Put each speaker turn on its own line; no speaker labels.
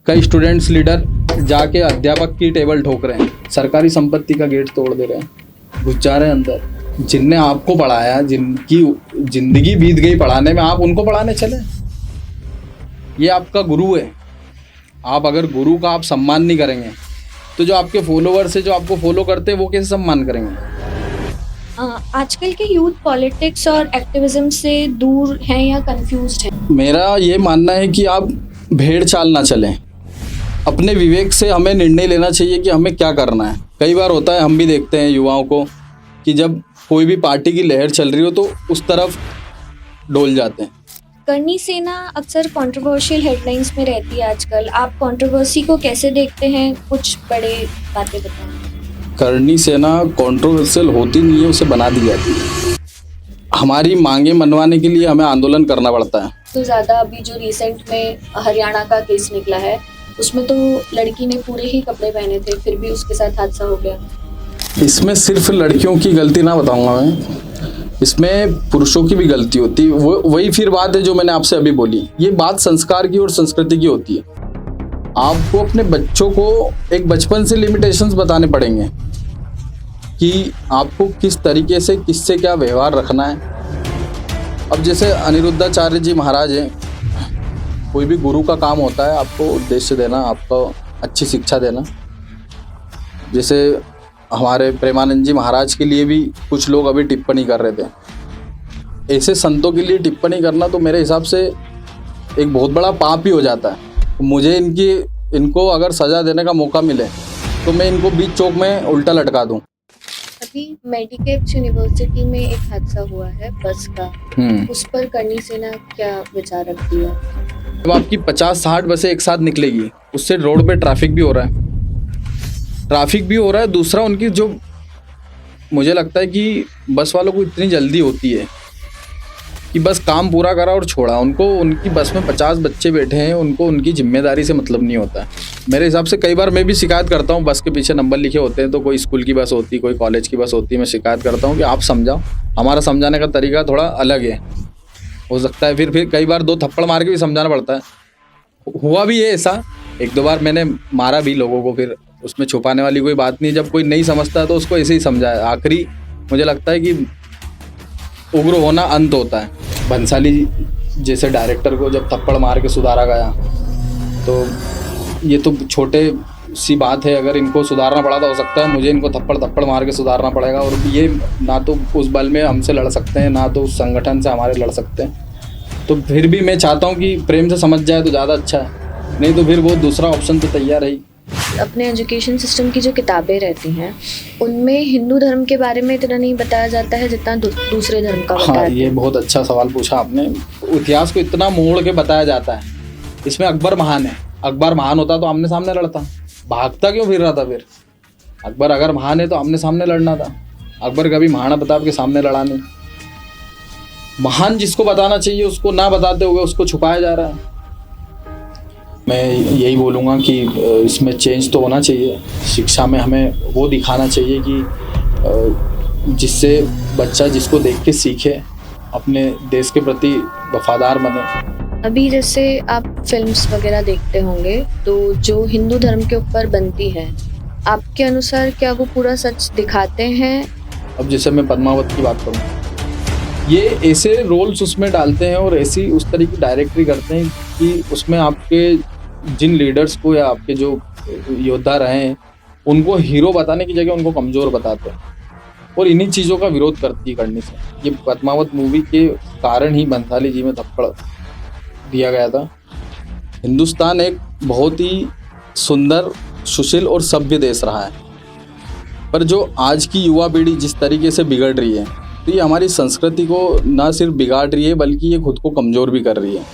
कई students leader जाके अध्यापक की टेबल ठोक रहे हैं, सरकारी संपत्ति का गेट तोड़ दे रहे हैं, घुस जा रहे हैं अंदर। जिनने आपको पढ़ाया, जिनकी जिंदगी बीत गई पढ़ाने में, आप उनको पढ़ाने चले। ये आपका गुरु है। आप अगर गुरु का आप सम्मान नहीं करेंगे तो जो आपके फॉलोअर्स है, जो आपको फॉलो करते हैं, वो कैसे सम्मान करेंगे?
आजकल के यूथ पॉलिटिक्स और एक्टिविज्म से दूर हैं या कंफ्यूज्ड हैं?
मेरा ये मानना है कि आप भेड़ चाल ना चलें। अपने विवेक से हमें निर्णय लेना चाहिए कि हमें क्या करना है। कई बार होता है, हम भी देखते हैं युवाओं को कि जब कोई भी पार्टी की लहर चल रही हो तो उस तरफ डोल जाते हैं।
करनी सेना अक्सर कंट्रोवर्शियल हेडलाइंस में रहती है आजकल। आप कंट्रोवर्सी को कैसे देखते हैं? कुछ बड़े बातें बताएं।
करनी सेना कंट्रोवर्शियल होती नहीं है, उसे बना दी जाती है। हमारी मांगे मनवाने के लिए हमें आंदोलन करना पड़ता है।
तो ज़्यादा अभी जो रिसेंट में हरियाणा का केस निकला है, उसमें तो लड़की ने पूरे ही कपड़े पहने थे, फिर भी उसके साथ हादसा हो गया।
इसमें सिर्फ लड़कियों की गलती ना बताऊंगा मैं, इसमें पुरुषों की भी गलती होती है। वही फिर बात है जो मैंने आपसे अभी बोली। ये बात संस्कार की और संस्कृति की होती है। आपको अपने बच्चों को एक बचपन से लिमिटेशंस बताने पड़ेंगे कि आपको किस तरीके से किससे क्या व्यवहार रखना है। अब जैसे अनिरुद्धाचार्य जी महाराज हैं, कोई भी गुरु का काम होता है आपको उद्देश्य देना, आपको अच्छी शिक्षा देना। जैसे हमारे प्रेमानंद जी महाराज के लिए भी कुछ लोग अभी टिप्पणी कर रहे थे। ऐसे संतों के लिए टिप्पणी करना तो मेरे हिसाब से एक बहुत बड़ा पाप ही हो जाता है। मुझे इनको अगर सज़ा देने का मौका मिले तो मैं इनको बीच चौक में उल्टा लटका दूं।
अभी मेडिकेट यूनिवर्सिटी में एक हादसा हुआ है बस का, उस पर करनी सेना क्या विचार रखती है?
जब आपकी 50-60 बसें एक साथ निकलेगी, उससे रोड पे ट्रैफिक भी हो रहा है। दूसरा, उनकी जो मुझे लगता है कि बस वालों को इतनी जल्दी होती है कि बस काम पूरा करा और छोड़ा। उनको उनकी बस में 50 बच्चे बैठे हैं, उनको उनकी जिम्मेदारी से मतलब नहीं होता है। मेरे हिसाब से कई बार मैं भी शिकायत करता हूँ, बस के पीछे नंबर लिखे होते हैं तो कोई स्कूल की बस होती, कोई कॉलेज की बस होती है, मैं शिकायत करता हूँ कि आप समझाओ, हमारा समझाने का तरीका थोड़ा अलग है। हो सकता है फिर कई बार 2 थप्पड़ मार के भी समझाना पड़ता है। हुआ भी है ऐसा, 1-2 बार मैंने मारा भी लोगों को। फिर उसमें छुपाने वाली कोई बात नहीं। जब कोई नहीं समझता है तो उसको ऐसे ही समझाया। आखिरी मुझे लगता है कि उग्र होना अंत होता है। बंसाली जैसे डायरेक्टर को जब थप्पड़ मार के सुधारा गया, तो ये तो छोटे सी बात है। अगर इनको सुधारना पड़ा तो हो सकता है मुझे इनको थप्पड़ मार के सुधारना पड़ेगा। और ये ना तो उस बल में हमसे लड़ सकते हैं, ना तो उस संगठन से हमारे लड़ सकते हैं। तो फिर भी मैं चाहता हूँ कि प्रेम से समझ जाए तो ज़्यादा अच्छा है, नहीं तो फिर वो दूसरा ऑप्शन तो तैयार है।
अपने एजुकेशन सिस्टम की जो किताबें रहती हैं, उनमें हिंदू धर्म के बारे में इतना नहीं बताया जाता है जितना दूसरे धर्म का बताया।
हाँ, ये बहुत अच्छा सवाल पूछा आपने। इतिहास को इतना मोड़ के बताया जाता है। इसमें अकबर महान है। अकबर महान होता तो आमने सामने लड़ता, भागता क्यों फिर रहा था? फिर अकबर अगर महान है तो आमने सामने लड़ना था। अकबर कभी महान प्रताप के सामने लड़ा नहीं। महान जिसको बताना चाहिए उसको ना बताते हुए उसको छुपाया जा रहा है। मैं यही बोलूँगा कि इसमें चेंज तो होना चाहिए। शिक्षा में हमें वो दिखाना चाहिए कि जिससे बच्चा जिसको देख के सीखे, अपने देश के प्रति वफादार बने।
अभी जैसे आप फिल्म्स वगैरह देखते होंगे, तो जो हिंदू धर्म के ऊपर बनती है, आपके अनुसार क्या वो पूरा सच दिखाते हैं?
अब जैसे मैं पद्मावत की बात करूँ, ये ऐसे रोल्स उसमें डालते हैं और ऐसी उस तरह की डायरेक्टरी करते हैं कि उसमें आपके जिन लीडर्स को या आपके जो योद्धा रहे हैं उनको हीरो बताने की जगह उनको कमज़ोर बताते हैं। और इन्हीं चीज़ों का विरोध करती है करनी से। ये पद्मावत मूवी के कारण ही बंसाली जी में थप्पड़ दिया गया था। हिंदुस्तान एक बहुत ही सुंदर, सुशील और सभ्य देश रहा है, पर जो आज की युवा पीढ़ी जिस तरीके से बिगड़ रही है, तो ये हमारी संस्कृति को ना सिर्फ बिगाड़ रही है बल्कि ये खुद को कमज़ोर भी कर रही है।